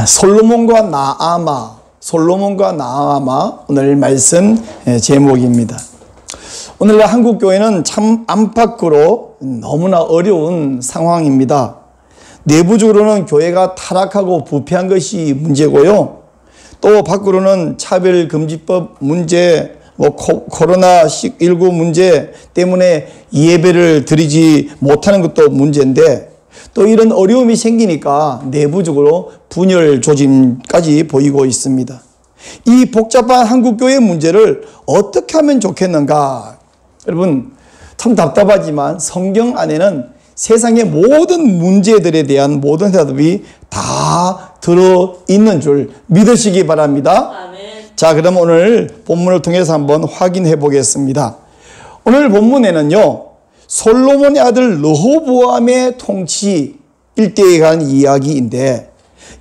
솔로몬과 나아마 오늘 말씀 제목입니다. 오늘날 한국교회는 참 안팎으로 너무나 어려운 상황입니다. 내부적으로는 교회가 타락하고 부패한 것이 문제고요. 또 밖으로는 차별금지법 문제, 코로나19 문제 때문에 예배를 드리지 못하는 것도 문제인데, 또 이런 어려움이 생기니까 내부적으로 분열 조짐까지 보이고 있습니다. 이 복잡한 한국교회의 문제를 어떻게 하면 좋겠는가? 여러분, 참 답답하지만 성경 안에는 세상의 모든 문제들에 대한 모든 대답이 다 들어있는 줄 믿으시기 바랍니다. 아멘. 자, 그럼 오늘 본문을 통해서 한번 확인해 보겠습니다. 오늘 본문에는요, 솔로몬의 아들 르호보암의 통치 일대에 관한 이야기인데,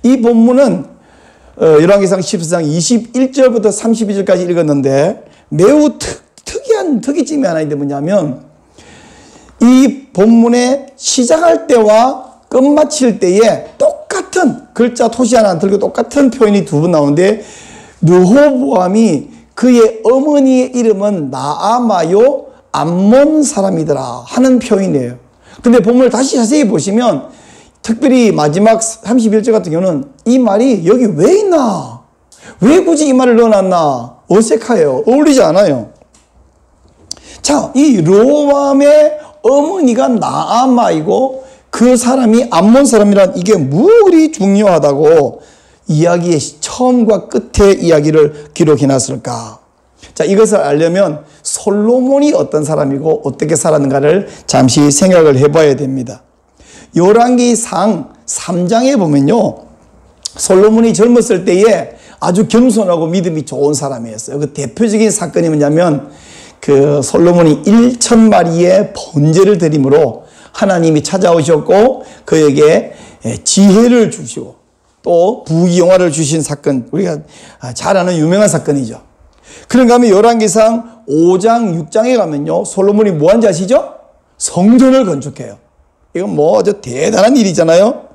이 본문은 열왕기상 14장 21절부터 32절까지 읽었는데 매우 특이한 특이점이 하나 있는데 뭐냐면, 이 본문에 시작할 때와 끝마칠 때에 똑같은 글자 토시 하나 안 들고 똑같은 표현이 두 번 나오는데, 르호보암이 그의 어머니의 이름은 나아마요 암몬 사람이더라 하는 표현이에요. 근데 본문을 다시 자세히 보시면 특별히 마지막 31절 같은 경우는 이 말이 여기 왜 있나? 왜 굳이 이 말을 넣어놨나? 어색해요. 어울리지 않아요. 자, 이 르호보암의 어머니가 나아마이고 그 사람이 암몬 사람이란 이게 무엇이 중요하다고 이야기의 처음과 끝의 이야기를 기록해놨을까? 자, 이것을 알려면 솔로몬이 어떤 사람이고 어떻게 살았는가를 잠시 생각을 해봐야 됩니다. 열왕기상 3장에 보면요, 솔로몬이 젊었을 때에 아주 겸손하고 믿음이 좋은 사람이었어요. 그 대표적인 사건이 뭐냐면, 그 솔로몬이 1,000마리의 번제를 드림으로 하나님이 찾아오셨고 그에게 지혜를 주시고 또 부귀영화를 주신 사건, 우리가 잘 아는 유명한 사건이죠. 그런가 하면 열왕기상 5장 6장에 가면요, 솔로몬이 뭐 한지 아시죠? 성전을 건축해요. 이건 뭐 아주 대단한 일이잖아요.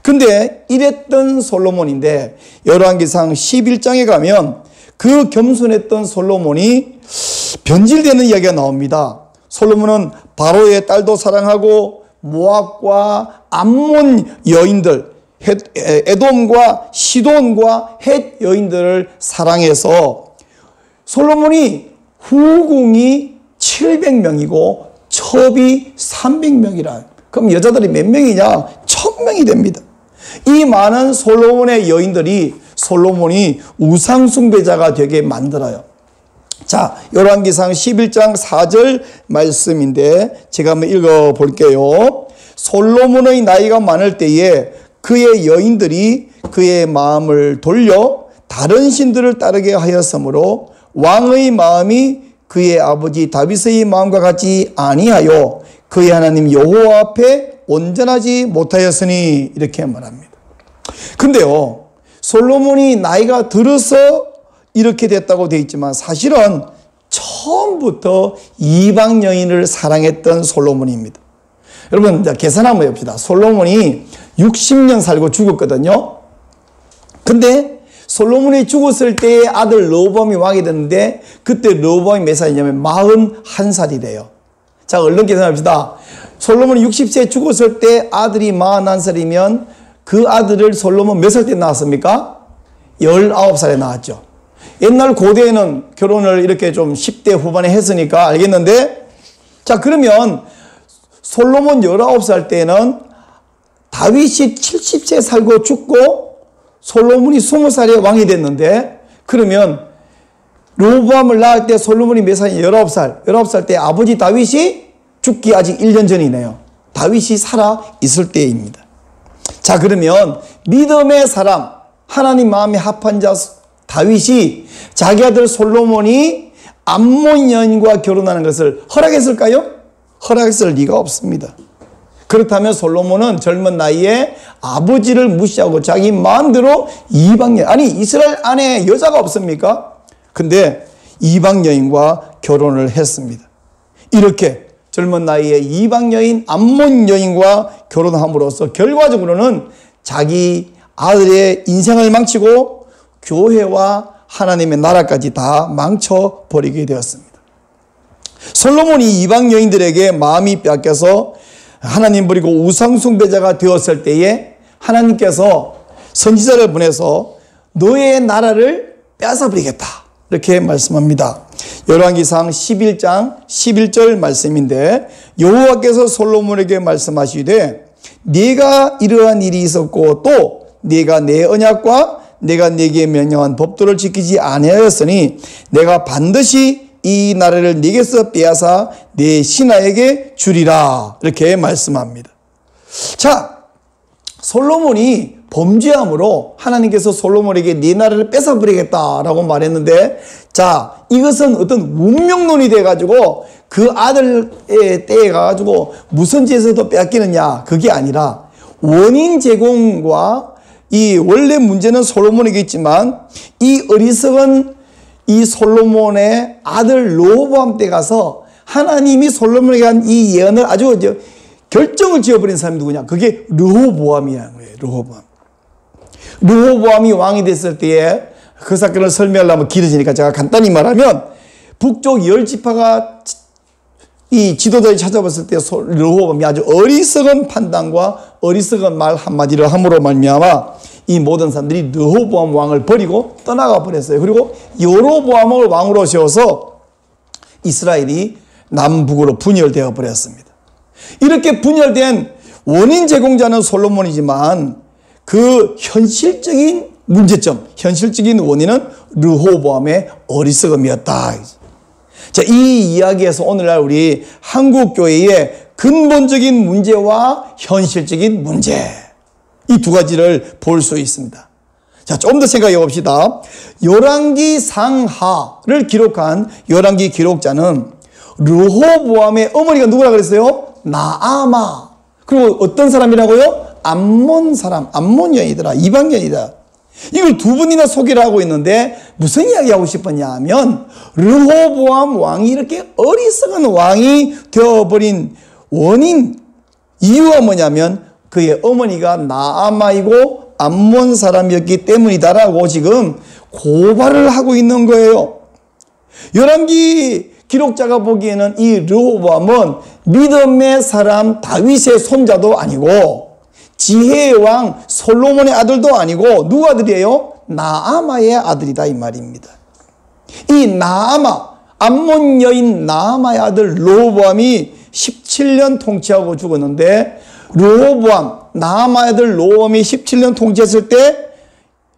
근데 이랬던 솔로몬인데 열왕기상 11장에 가면 그 겸손했던 솔로몬이 변질되는 이야기가 나옵니다. 솔로몬은 바로의 딸도 사랑하고 모압과 암몬 여인들, 에돔과 시돈과 헷 여인들을 사랑해서 솔로몬이 후궁이 700명이고 첩이 300명이라. 그럼 여자들이 몇 명이냐? 1000명이 됩니다. 이 많은 솔로몬의 여인들이 솔로몬이 우상숭배자가 되게 만들어요. 자, 열왕기상 11장 4절 말씀인데 제가 한번 읽어볼게요. 솔로몬의 나이가 많을 때에 그의 여인들이 그의 마음을 돌려 다른 신들을 따르게 하였으므로 왕의 마음이 그의 아버지 다윗의 마음과 같이 아니하여 그의 하나님 여호와 앞에 온전하지 못하였으니, 이렇게 말합니다. 근데요, 솔로몬이 나이가 들어서 이렇게 됐다고 되어 있지만 사실은 처음부터 이방 여인을 사랑했던 솔로몬입니다. 여러분, 계산 한번 해봅시다. 솔로몬이 60년 살고 죽었거든요. 근데 솔로몬이 죽었을 때 아들 르호보암이 왕이 됐는데 그때 르호보암이 몇 살이냐면 41살이래요. 자, 얼른 계산합시다. 솔로몬이 60세에 죽었을 때 아들이 41살이면 그 아들을 솔로몬 몇 살 때 낳았습니까? 19살에 낳았죠. 옛날 고대에는 결혼을 이렇게 좀 10대 후반에 했으니까 알겠는데, 자, 그러면 솔로몬 19살 때는 다윗이 70세 살고 죽고 솔로몬이 20살에 왕이 됐는데, 그러면 르호보암을 낳을 때 솔로몬이 몇 살이냐? 19살 때 아버지 다윗이 죽기 아직 1년 전이네요. 다윗이 살아 있을 때입니다. 자, 그러면 믿음의 사람, 하나님 마음에 합한 자 다윗이 자기 아들 솔로몬이 암몬 여인과 결혼하는 것을 허락했을까요? 허락했을 리가 없습니다. 그렇다면 솔로몬은 젊은 나이에 아버지를 무시하고 자기 마음대로 이방 여인, 아니 이스라엘 안에 여자가 없습니까? 근데 이방 여인과 결혼을 했습니다. 이렇게 젊은 나이에 이방 여인 암몬 여인과 결혼함으로써 결과적으로는 자기 아들의 인생을 망치고 교회와 하나님의 나라까지 다 망쳐버리게 되었습니다. 솔로몬이 이방 여인들에게 마음이 빼앗겨서 하나님 버리고 우상숭배자가 되었을 때에 하나님께서 선지자를 보내서 너의 나라를 빼앗아버리겠다 이렇게 말씀합니다. 열왕기상 11장 11절 말씀인데 여호와께서 솔로몬에게 말씀하시되 네가 이러한 일이 있었고 또 네가 내 언약과 내가 네게 명령한 법도를 지키지 아니하였으니 내가 반드시 이 나라를 네게서 빼앗아 네 신하에게 주리라 이렇게 말씀합니다. 자, 솔로몬이 범죄함으로 하나님께서 솔로몬에게 네 나라를 뺏어버리겠다라고 말했는데, 자, 이것은 어떤 운명론이 돼가지고 그 아들의 때에 가가지고 무슨 죄에서도 빼앗기느냐, 그게 아니라 원인 제공과 이 원래 문제는 솔로몬에게 있지만 이 어리석은 이 솔로몬의 아들 르호보암 때 가서 하나님이 솔로몬에게 한 이 예언을 아주 결정을 지어버린 사람이 누구냐? 그게 르호보암이야. 르호보암이 왕이 됐을 때에 그 사건을 설명하려면 길어지니까 제가 간단히 말하면 북쪽 10지파가 이 지도자를 찾아봤을 때 르호보암이 아주 어리석은 판단과 어리석은 말 한마디를 함으로 말미암아 이 모든 사람들이 르호보암 왕을 버리고 떠나가 버렸어요. 그리고 여로보암을 왕으로 세워서 이스라엘이 남북으로 분열되어 버렸습니다. 이렇게 분열된 원인 제공자는 솔로몬이지만 그 현실적인 문제점, 현실적인 원인은 르호보암의 어리석음이었다. 자, 이 이야기에서 오늘날 우리 한국교회의 근본적인 문제와 현실적인 문제, 이 두 가지를 볼 수 있습니다. 자, 좀 더 생각해 봅시다. 열왕기 상하를 기록한 열왕기 기록자는 르호보암의 어머니가 누구라 그랬어요? 나아마. 그리고 어떤 사람이라고요? 암몬 사람, 암몬 여인이더라, 이방 여인이다. 이걸 두 번이나 소개를 하고 있는데 무슨 이야기 하고 싶었냐 하면 르호보암 왕이 이렇게 어리석은 왕이 되어버린 원인, 이유가 뭐냐면 그의 어머니가 나아마이고 암몬 사람이었기 때문이다라고 지금 고발을 하고 있는 거예요. 열왕기 기록자가 보기에는 이 르호보암은 믿음의 사람 다윗의 손자도 아니고 지혜의 왕 솔로몬의 아들도 아니고 누구 아들이에요? 나아마의 아들이다 이 말입니다. 이 나아마, 암몬 여인 나아마의 아들 르호보암이 17년 통치하고 죽었는데 르호보암, 나아마의 아들 르호보암이 17년 통치했을 때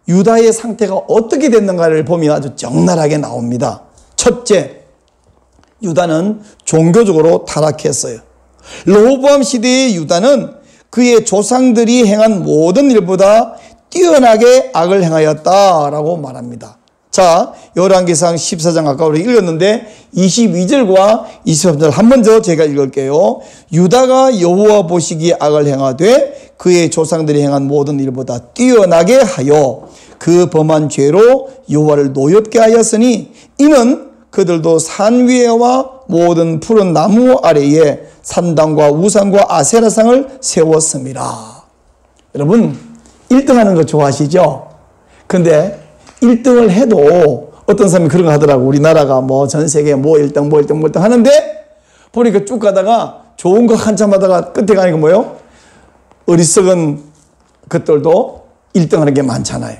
유다의 상태가 어떻게 됐는가를 보면 아주 적나라하게 나옵니다. 첫째, 유다는 종교적으로 타락했어요. 르호보암 시대의 유다는 그의 조상들이 행한 모든 일보다 뛰어나게 악을 행하였다라고 말합니다. 자, 열왕기상 14장 아까 우리 읽었는데 22절과 23절 한 번 더 제가 읽을게요. 유다가 여호와 보시기에 악을 행하되 그의 조상들이 행한 모든 일보다 뛰어나게 하여 그 범한 죄로 여호와를 노엽게 하였으니 이는 그들도 산 위에와 모든 푸른 나무 아래에 산당과 우상과 아세라상을 세웠습니다. 여러분 1등하는 거 좋아하시죠? 근데 1등을 해도 어떤 사람이 그런 거 하더라고. 우리나라가 뭐 전 세계 뭐 1등 하는데 보니까 쭉 가다가 좋은 거 한참 하다가 끝에 가니까 뭐예요? 어리석은 것들도 1등 하는 게 많잖아요.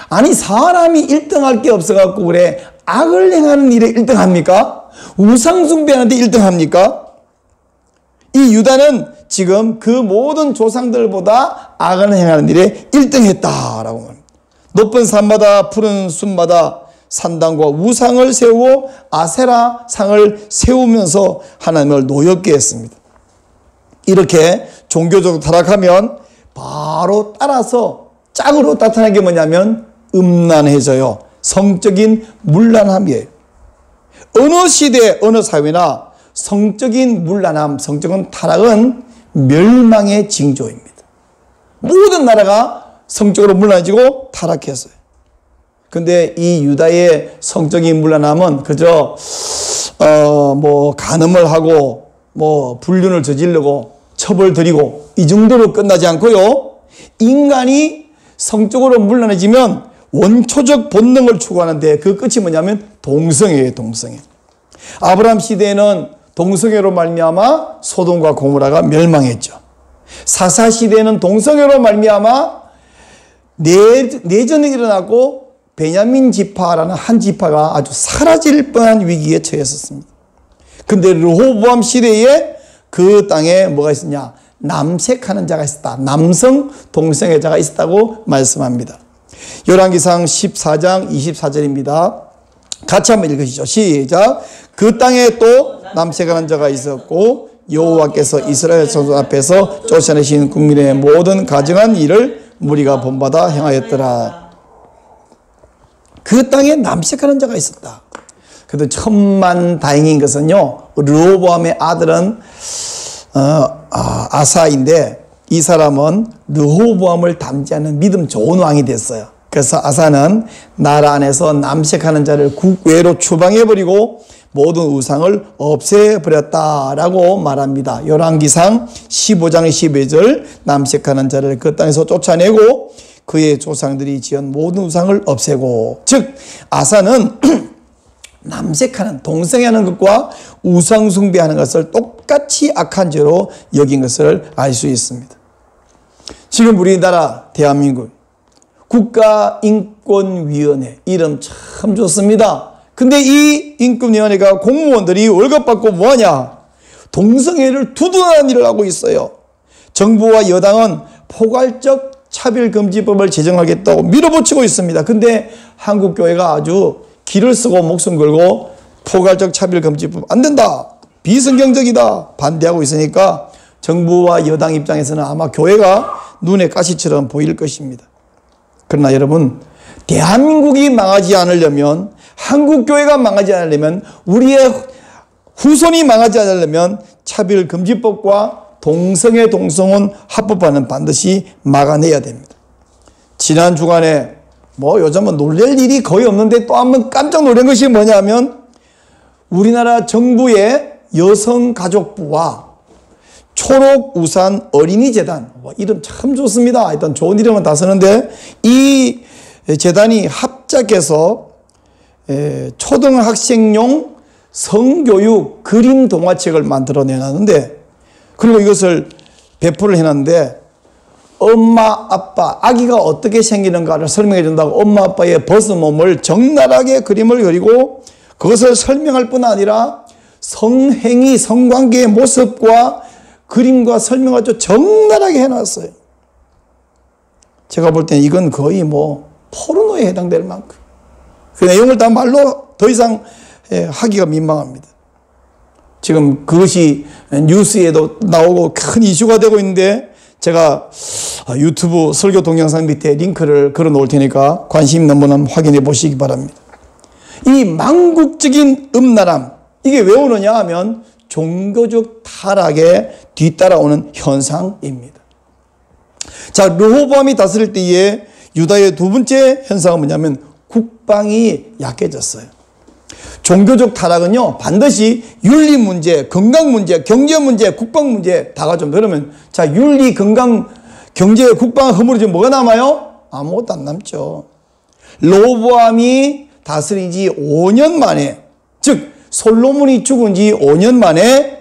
아니 사람이 1등 할 게 없어갖고 그래 악을 행하는 일에 1등 합니까? 우상숭배하는데 1등 합니까? 이 유다는 지금 그 모든 조상들보다 악을 행하는 일에 1등 했다라고 합니다. 높은 산마다 푸른 숲마다 산당과 우상을 세우고 아세라 상을 세우면서 하나님을 노엽게 했습니다. 이렇게 종교적으로 타락하면 바로 따라서 짝으로 나타나는 게 뭐냐면 음란해져요. 성적인 문란함이에요. 어느 시대 어느 사회나 성적인 문란함, 성적인 타락은 멸망의 징조입니다. 모든 나라가 성적으로 문란해지고 타락했어요. 근데 이 유다의 성적인 문란함은 그저 뭐 간음을 하고 뭐 불륜을 저지르고 처벌 드리고 이 정도로 끝나지 않고요. 인간이 성적으로 문란해지면 원초적 본능을 추구하는데 그 끝이 뭐냐면 동성애예요. 동성애. 아브라함 시대에는 동성애로 말미암아 소돔과 고모라가 멸망했죠. 사사 시대에는 동성애로 말미암아 내전이 일어나고 베냐민 지파라는 한 지파가 아주 사라질 뻔한 위기에 처했었습니다. 근데 르호보암 시대에 그 땅에 뭐가 있었냐? 남색하는 자가 있었다. 남성 동성애자가 있었다고 말씀합니다. 열왕기상 14장 24절입니다. 같이 한번 읽으시죠. 시작. 그 땅에 또 남색하는 자가 있었고 여호와께서 이스라엘 자손 앞에서 쫓아내신 국민의 모든 가증한 일을 무리가 본받아 행하였더라. 그 땅에 남색하는 자가 있었다. 그래도 천만다행인 것은요, 르호보암의 아들은 아사인데 이 사람은 르호보암을 닮지 않는 믿음 좋은 왕이 됐어요. 그래서 아사는 나라 안에서 남색하는 자를 국외로 추방해버리고 모든 우상을 없애버렸다라고 말합니다. 열왕기상 15장 12절 남색하는 자를 그 땅에서 쫓아내고 그의 조상들이 지은 모든 우상을 없애고, 즉 아사는 남색하는, 동성애하는 것과 우상 숭배하는 것을 똑같이 악한 죄로 여긴 것을 알 수 있습니다. 지금 우리나라 대한민국 국가인권위원회, 이름 참 좋습니다. 근데 이 인권위원회가 공무원들이 월급 받고 뭐하냐? 동성애를 두둔하는 일을 하고 있어요. 정부와 여당은 포괄적 차별금지법을 제정하겠다고 밀어붙이고 있습니다. 근데 한국교회가 아주 기를 쓰고 목숨 걸고 포괄적 차별금지법 안 된다, 비성경적이다 반대하고 있으니까 정부와 여당 입장에서는 아마 교회가 눈에 가시처럼 보일 것입니다. 그러나 여러분, 대한민국이 망하지 않으려면, 한국교회가 망하지 않으려면, 우리의 후손이 망하지 않으려면 차별금지법과 동성애 동성혼 합법화는 반드시 막아내야 됩니다. 지난 주간에 요즘은 놀랄 일이 거의 없는데 또 한번 깜짝 놀란 것이 뭐냐면, 우리나라 정부의 여성가족부와 초록우산 어린이재단, 이름 참 좋습니다. 일단 좋은 이름은 다 쓰는데, 이 재단이 합작해서 초등학생용 성교육 그림 동화책을 만들어 내놨는데, 그리고 이것을 배포를 해놨는데, 엄마, 아빠, 아기가 어떻게 생기는가를 설명해 준다고 엄마, 아빠의 벗은 몸을 적나라하게 그림을 그리고 그것을 설명할 뿐 아니라 성행위, 성관계의 모습과 그림과 설명을 아주 적나라하게 해놨어요. 제가 볼 때는 이건 거의 포르노에 해당될 만큼. 그 내용을 다 말로 더 이상 하기가 민망합니다. 지금 그것이 뉴스에도 나오고 큰 이슈가 되고 있는데, 제가 유튜브 설교 동영상 밑에 링크를 걸어 놓을 테니까 관심 있는 분은 확인해 보시기 바랍니다. 이 망국적인 음란함, 이게 왜 오느냐 하면 종교적 타락에 뒤따라오는 현상입니다. 자, 르호보암이 다스릴 때에 유다의 두 번째 현상은 뭐냐면 국방이 약해졌어요. 종교적 타락은요, 반드시 윤리 문제, 건강 문제, 경제 문제, 국방 문제 다 가져. 그러면 자, 윤리, 건강, 경제, 국방 허물어지면 뭐가 남아요? 아무것도 안 남죠. 르호보암이 다스린 지 5년 만에, 즉 솔로몬이 죽은 지 5년 만에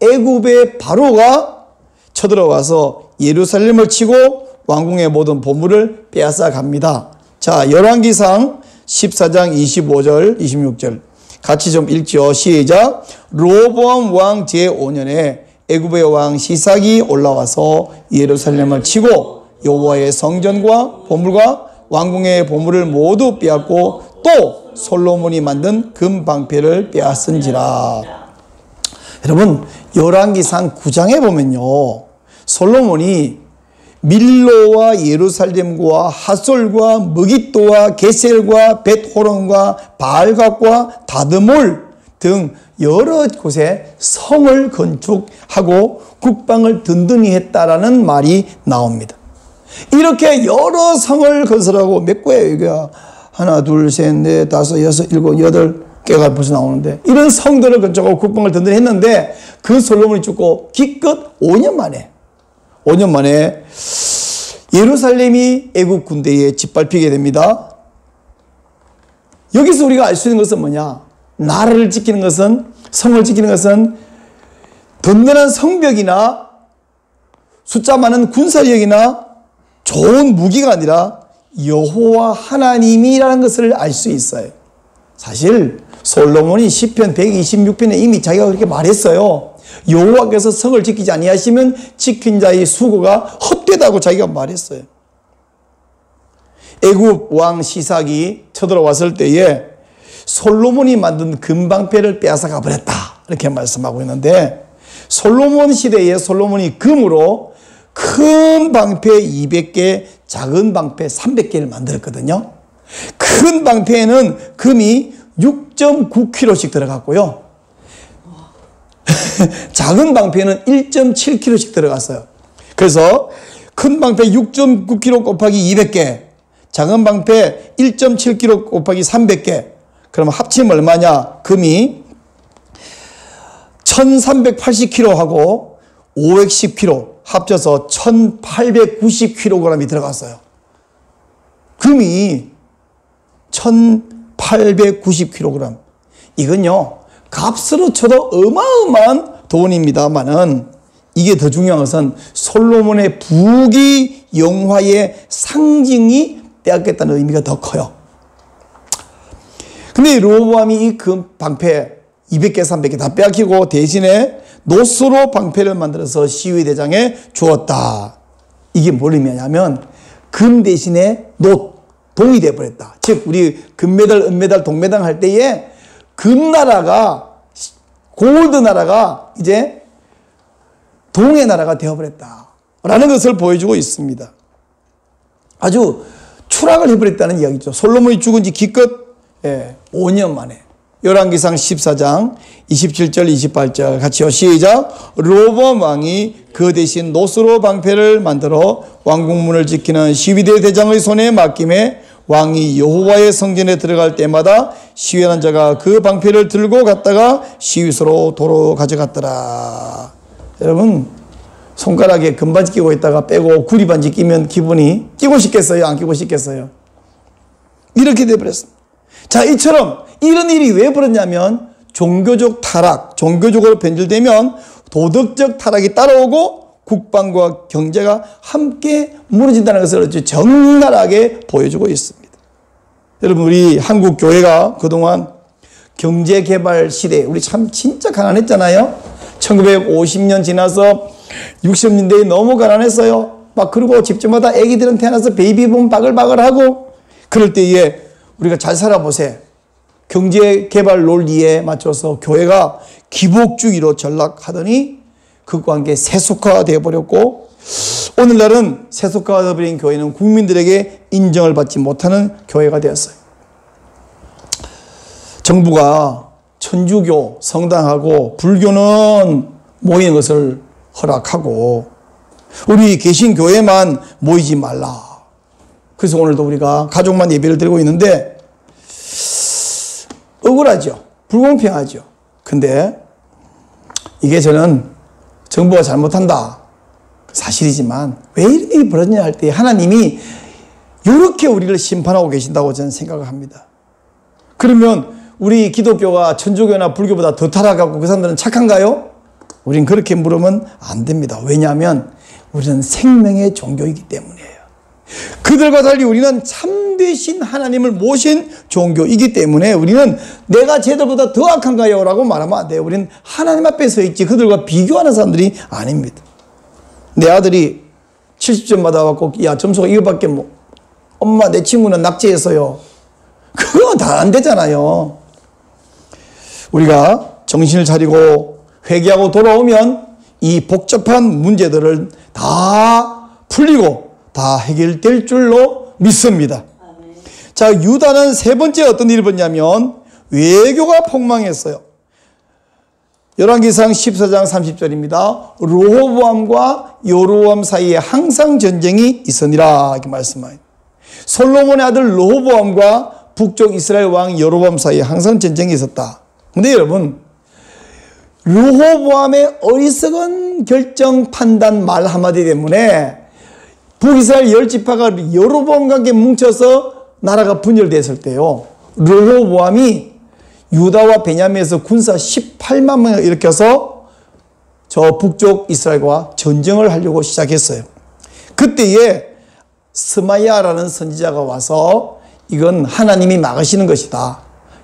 애굽의 바로가 쳐들어와서 예루살렘을 치고 왕궁의 모든 보물을 빼앗아 갑니다. 자, 열왕기상 14장 25절, 26절 같이 좀 읽죠. 시작. 르호보암 왕 제5년에 애굽의 왕 시삭이 올라와서 예루살렘을 치고 여호와의 성전과 보물과 왕궁의 보물을 모두 빼앗고 또 솔로몬이 만든 금방패를 빼앗은지라. 여러분, 열왕기상 9장에 보면요, 솔로몬이 밀로와 예루살렘과 하솔과 머깃도와 게셀과 벳호론과 바알갓과 다드몰 등 여러 곳에 성을 건축하고 국방을 든든히 했다라는 말이 나옵니다. 이렇게 여러 성을 건설하고 몇 개예요? 이게 하나, 둘, 셋, 넷, 다섯, 여섯, 일곱, 여덟 개가 벌써 나오는데, 이런 성들을 건축하고 국방을 든든히 했는데 그 솔로몬이 죽고 기껏 5년 만에 예루살렘이 애국 군대에 짓밟히게 됩니다. 여기서 우리가 알 수 있는 것은 뭐냐? 나라를 지키는 것은, 성을 지키는 것은 든든한 성벽이나 숫자 많은 군사력이나 좋은 무기가 아니라 여호와 하나님이라는 것을 알 수 있어요. 사실 솔로몬이 시편 126편에 이미 자기가 그렇게 말했어요. 여호와께서 성을 지키지 아니하시면 지킨 자의 수고가 헛되다고 자기가 말했어요. 애굽 왕 시삭이 쳐들어왔을 때에 솔로몬이 만든 금방패를 빼앗아가 버렸다, 이렇게 말씀하고 있는데, 솔로몬 시대에 솔로몬이 금으로 큰 방패 200개, 작은 방패 300개를 만들었거든요. 큰 방패에는 금이 6.9kg씩 들어갔고요. 작은 방패는 1.7kg씩 들어갔어요. 그래서 큰 방패 6.9kg 곱하기 200개, 작은 방패 1.7kg 곱하기 300개. 그러면 합치면 얼마냐? 금이 1380kg하고 510kg 합쳐서 1890kg이 들어갔어요. 금이 1890kg. 이건요, 값으로 쳐도 어마어마한 돈입니다만은, 이게 더 중요한 것은 솔로몬의 부귀 영화의 상징이 빼앗겼다는 의미가 더 커요. 근데 르호보암이 이 금 방패 200개, 300개 다 빼앗기고 대신에 노스로 방패를 만들어서 시위대장에 주었다. 이게 뭘 의미하냐면 금 대신에 동이 되어버렸다. 즉 우리 금메달, 은메달, 동메달 할 때에 금나라가, 골드 나라가 이제 동의 나라가 되어버렸다 라는 것을 보여주고 있습니다. 아주 추락을 해버렸다는 이야기죠. 솔로몬이 죽은 지 기껏 5년 만에. 열왕기상 14장 27절 28절 같이요. 시작. 르호보암 왕이 그 대신 노스로 방패를 만들어 왕궁문을 지키는 시위대 대장의 손에 맡김에 왕이 여호와의 성전에 들어갈 때마다 시위하는 자가 그 방패를 들고 갔다가 시위소로 도로 가져갔더라. 여러분, 손가락에 금반지 끼고 있다가 빼고 구리반지 끼면 기분이 끼고 싶겠어요? 안 끼고 싶겠어요? 이렇게 돼버렸습니다. 자, 이처럼 이런 일이 왜 벌어졌냐면 종교적 타락, 종교적으로 변질되면 도덕적 타락이 따라오고 국방과 경제가 함께 무너진다는 것을 아주 적나라하게 보여주고 있습니다. 여러분, 우리 한국 교회가 그동안 경제개발 시대, 우리 참 진짜 가난했잖아요. 1950년 지나서 60년대에 너무 가난했어요. 막 그리고 집집마다 애기들은 태어나서 베이비붐 바글바글하고, 그럴 때에 우리가 잘 살아보세요. 경제개발 논리에 맞춰서 교회가 기복주의로 전락하더니 그것과 함께 세속화가 되어버렸고, 오늘날은 세속화가 되어버린 교회는 국민들에게 인정을 받지 못하는 교회가 되었어요. 정부가 천주교 성당하고 불교는 모이는 것을 허락하고 우리 개신교회만 모이지 말라. 그래서 오늘도 우리가 가족만 예배를 드리고 있는데 억울하죠. 불공평하죠. 근데 이게 저는 정부가 잘못한다, 사실이지만 왜 이런 일이 벌어지냐 할 때 하나님이 이렇게 우리를 심판하고 계신다고 저는 생각을 합니다. 그러면 우리 기독교가 천주교나 불교보다 더 타락하고 그 사람들은 착한가요? 우린 그렇게 물으면 안 됩니다. 왜냐하면 우리는 생명의 종교이기 때문이에요. 그들과 달리 우리는 참되신 하나님을 모신 종교이기 때문에 우리는 내가 쟤들보다 더 악한가요? 라고 말하면 안 돼요. 우리는 하나님 앞에 서 있지 그들과 비교하는 사람들이 아닙니다. 내 아들이 70점 받아갖고 야 점수가 이거밖에 뭐 엄마 내 친구는 낙제했어요. 그거 다 안 되잖아요. 우리가 정신을 차리고 회개하고 돌아오면 이 복잡한 문제들을 다 풀리고 다 해결될 줄로 믿습니다. 자, 유다는 세 번째 어떤 일이 벌었냐면 외교가 폭망했어요. 열왕기상 14장 30절입니다. 르호보암과 여로보암 사이에 항상 전쟁이 있으니라 이렇게 말씀합니다. 솔로몬의 아들 르호보암과 북쪽 이스라엘 왕 여로보암 사이에 항상 전쟁이 있었다. 근데 여러분, 르호보암의 어리석은 결정, 판단, 말 한마디 때문에 북이스라엘 10지파가 여로보암과 함께 뭉쳐서 나라가 분열됐을 때요, 르호보암이 유다와 베냐민에서 군사 18만 명을 일으켜서 저 북쪽 이스라엘과 전쟁을 하려고 시작했어요. 그때에 스마야라는 선지자가 와서 이건 하나님이 막으시는 것이다.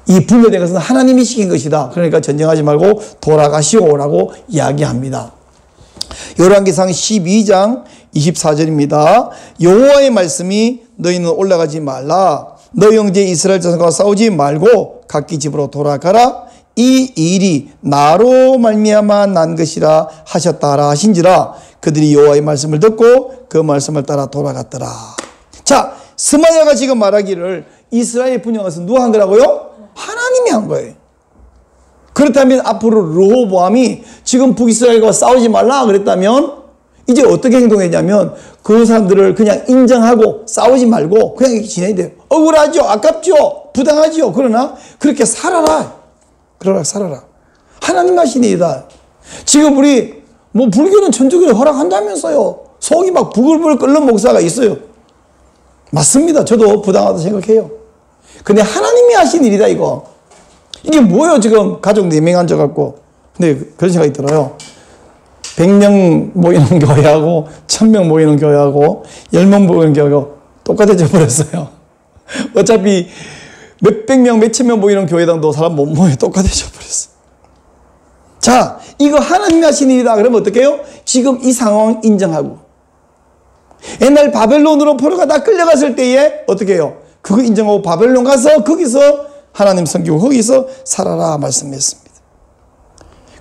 이 분열된 것은 하나님이 시킨 것이다. 그러니까 전쟁하지 말고 돌아가시오라고 이야기합니다. 열왕기상 12장 24절입니다. 여호와의 말씀이 너희는 올라가지 말라. 너희 형제 이스라엘 자손과 싸우지 말고 각기 집으로 돌아가라. 이 일이 나로 말미암아 난 것이라 하셨다라 하신지라. 그들이 여호와의 말씀을 듣고 그 말씀을 따라 돌아갔더라. 자, 스마야가 지금 말하기를 이스라엘 분열한 것은 누가 한 거라고요? 하나님이 한 거예요. 그렇다면 앞으로 르호보암이 지금 북이스라엘과 싸우지 말라 그랬다면 이제 어떻게 행동했냐면 그 사람들을 그냥 인정하고 싸우지 말고 그냥 이렇게 지내야 돼요. 억울하죠? 아깝죠? 부당하죠? 그러나 그렇게 살아라. 그러라 살아라. 하나님 하신 일이다. 지금 우리 뭐 불교는 천주교를 허락한다면서요. 속이 막 부글부글 끓는 목사가 있어요. 맞습니다. 저도 부당하다고 생각해요. 근데 하나님이 하신 일이다 이거. 이게 뭐예요 지금 가족 4명 앉아갖고. 근데 그런 생각이 들어요. 100명 모이는 교회하고 1000명 모이는 교회하고 10명 모이는 교회하고 똑같아져 버렸어요. 어차피 몇백 명, 몇천 명 모이는 교회당도 사람 못 모여 똑같아져 버렸어요. 자, 이거 하나님이 하신 일이다. 그러면 어떻게 해요? 지금 이 상황 인정하고. 옛날 바벨론으로 포로가 다 끌려갔을 때에 어떻게 해요? 그거 인정하고 바벨론 가서 거기서 하나님 섬기고 거기서 살아라 말씀했습니다.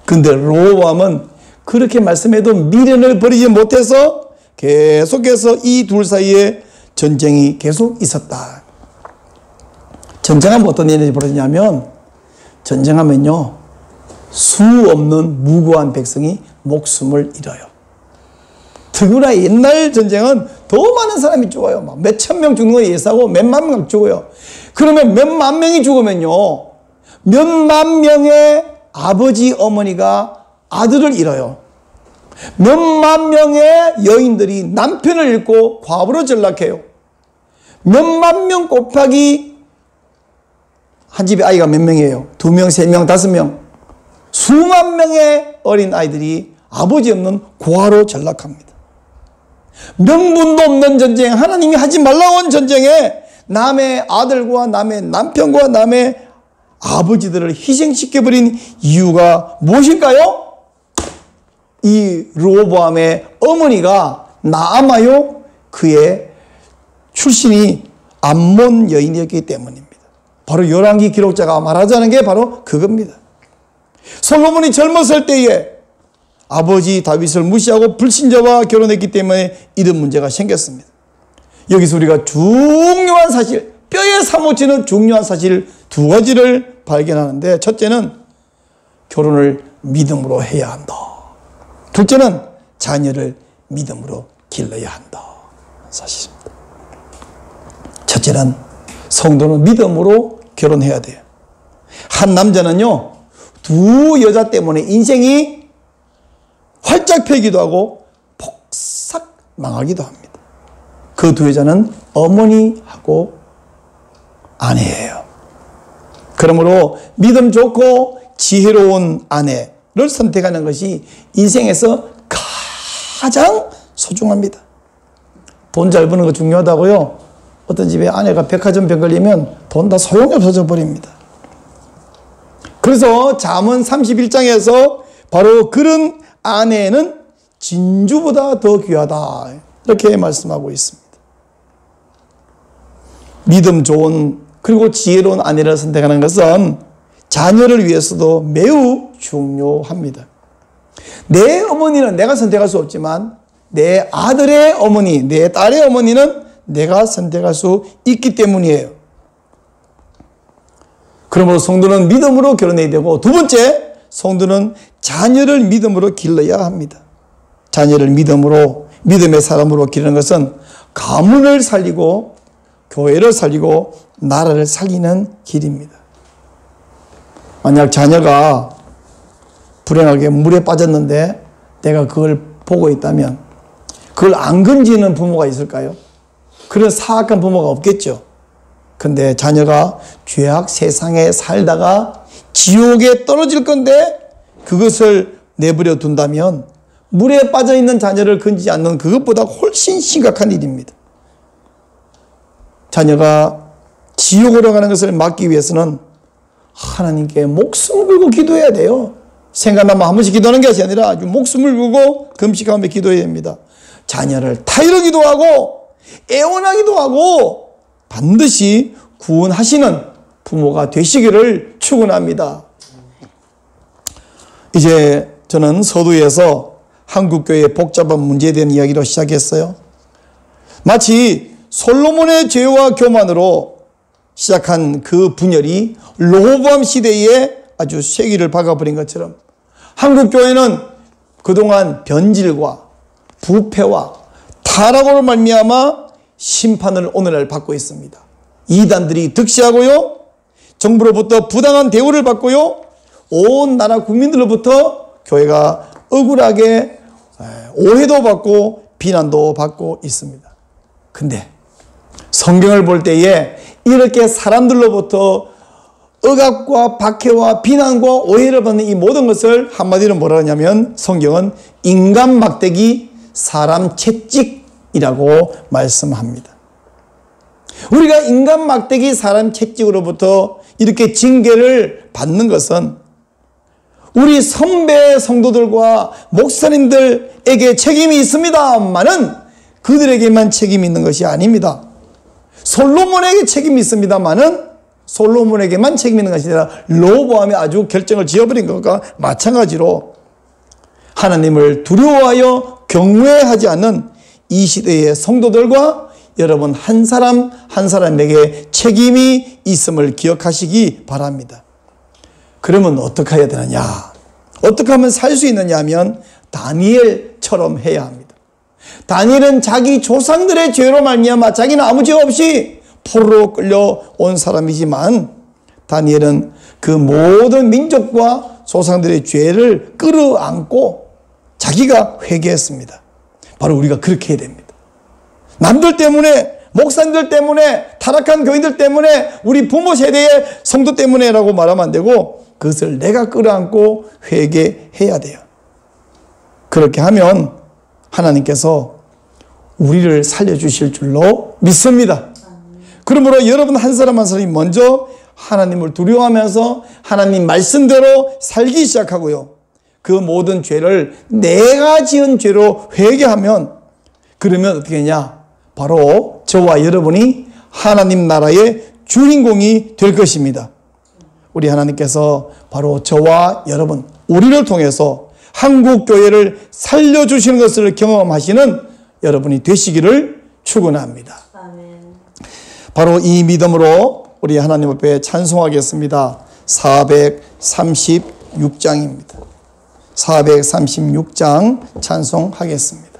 근데 르호보암은 그렇게 말씀해도 미련을 버리지 못해서 계속해서 이 둘 사이에 전쟁이 계속 있었다. 전쟁하면 어떤 일이 벌어지냐면, 전쟁하면요, 수 없는 무고한 백성이 목숨을 잃어요. 특히나 옛날 전쟁은 더 많은 사람이 죽어요. 막 몇천 명 죽는 거 예사고 몇만 명 죽어요. 그러면 몇만 명이 죽으면요, 몇만 명의 아버지, 어머니가 아들을 잃어요. 몇만 명의 여인들이 남편을 잃고 과부로 전락해요. 몇만 명 곱하기 한 집에 아이가 몇 명이에요? 2명, 3명, 5명. 수만 명의 어린 아이들이 아버지 없는 고아로 전락합니다. 명분도 없는 전쟁, 하나님이 하지 말라고 한 전쟁에 남의 아들과 남의 남편과 남의 아버지들을 희생시켜버린 이유가 무엇일까요? 이 르호보암의 어머니가 나아마요, 그의 출신이 암몬 여인이었기 때문입니다. 바로 열왕기 기록자가 말하자는 게 바로 그겁니다. 솔로몬이 젊었을 때에 아버지 다윗을 무시하고 불신자와 결혼했기 때문에 이런 문제가 생겼습니다. 여기서 우리가 중요한 사실, 뼈에 사무치는 중요한 사실 2가지를 발견하는데, 첫째는 결혼을 믿음으로 해야 한다. 둘째는 자녀를 믿음으로 길러야 한다. 사실입니다. 첫째는 성도는 믿음으로 결혼해야 돼요. 한 남자는요, 2 여자 때문에 인생이 활짝 펴기도 하고 폭삭 망하기도 합니다. 그 2 여자는 어머니하고 아내예요. 그러므로 믿음 좋고 지혜로운 아내를 선택하는 것이 인생에서 가장 소중합니다. 돈 잘 버는 거 중요하다고요? 어떤 집에 아내가 백화점 병 걸리면 돈 다 소용이 없어져 버립니다. 그래서 잠언 31장에서 바로 그런 아내는 진주보다 더 귀하다, 이렇게 말씀하고 있습니다. 믿음 좋은 그리고 지혜로운 아내를 선택하는 것은 자녀를 위해서도 매우 중요합니다. 내 어머니는 내가 선택할 수 없지만 내 아들의 어머니, 내 딸의 어머니는 내가 선택할 수 있기 때문이에요. 그러므로 성도는 믿음으로 결혼해야 되고, 2번째, 성도는 자녀를 믿음으로 길러야 합니다. 자녀를 믿음으로, 믿음의 사람으로 기르는 것은 가문을 살리고 교회를 살리고 나라를 살리는 길입니다. 만약 자녀가 불행하게 물에 빠졌는데 내가 그걸 보고 있다면 그걸 안 건지는 부모가 있을까요? 그런 사악한 부모가 없겠죠. 근데 자녀가 죄악 세상에 살다가 지옥에 떨어질 건데 그것을 내버려 둔다면 물에 빠져 있는 자녀를 건지지 않는 그것보다 훨씬 심각한 일입니다. 자녀가 지옥으로 가는 것을 막기 위해서는 하나님께 목숨을 걸고 기도해야 돼요. 생각나면 한 번씩 기도하는 것이 아니라 아주 목숨을 걸고 금식하며 기도해야 됩니다. 자녀를 타이로 기도하고 애원하기도 하고 반드시 구원하시는 부모가 되시기를 축원합니다. 이제 저는 서두에서 한국교회의 복잡한 문제에 대한 이야기로 시작했어요. 마치 솔로몬의 죄와 교만으로 시작한 그 분열이 르호보암 시대에 아주 쇠기를 박아버린 것처럼 한국교회는 그동안 변질과 부패와 타락으로 말미암아 심판을 오늘날 받고 있습니다. 이단들이 득세하고요, 정부로부터 부당한 대우를 받고요, 온 나라 국민들로부터 교회가 억울하게 오해도 받고 비난도 받고 있습니다. 근데 성경을 볼 때에 이렇게 사람들로부터 억압과 박해와 비난과 오해를 받는 이 모든 것을 한마디로 뭐라 하냐면 성경은 인간 막대기 사람 채찍이라고 말씀합니다. 우리가 인간 막대기 사람 채찍으로부터 이렇게 징계를 받는 것은 우리 선배 성도들과 목사님들에게 책임이 있습니다만은 그들에게만 책임이 있는 것이 아닙니다. 솔로몬에게 책임이 있습니다만은 솔로몬에게만 책임이 있는 것이 아니라 르호보암이 아주 결정을 지어버린 것과 마찬가지로 하나님을 두려워하여 경외하지 않는 이 시대의 성도들과 여러분 한 사람 한 사람에게 책임이 있음을 기억하시기 바랍니다. 그러면 어떻게 해야 되느냐? 어떻게 하면 살 수 있느냐 하면 다니엘처럼 해야 합니다. 다니엘은 자기 조상들의 죄로 말미암아 자기는 아무 죄 없이 포로로 끌려온 사람이지만 다니엘은 그 모든 민족과 조상들의 죄를 끌어안고 자기가 회개했습니다. 바로 우리가 그렇게 해야 됩니다. 남들 때문에, 목사님들 때문에, 타락한 교인들 때문에, 우리 부모 세대의 성도 때문에라고 말하면 안 되고 그것을 내가 끌어안고 회개해야 돼요. 그렇게 하면 하나님께서 우리를 살려주실 줄로 믿습니다. 그러므로 여러분 한 사람 한 사람이 먼저 하나님을 두려워하면서 하나님 말씀대로 살기 시작하고요. 그 모든 죄를 내가 지은 죄로 회개하면 그러면 어떻게 하냐? 바로 저와 여러분이 하나님 나라의 주인공이 될 것입니다. 우리 하나님께서 바로 저와 여러분, 우리를 통해서 한국교회를 살려주시는 것을 경험하시는 여러분이 되시기를 축원합니다. 바로 이 믿음으로 우리 하나님 앞에 찬송하겠습니다. 436장입니다. 436장 찬송하겠습니다.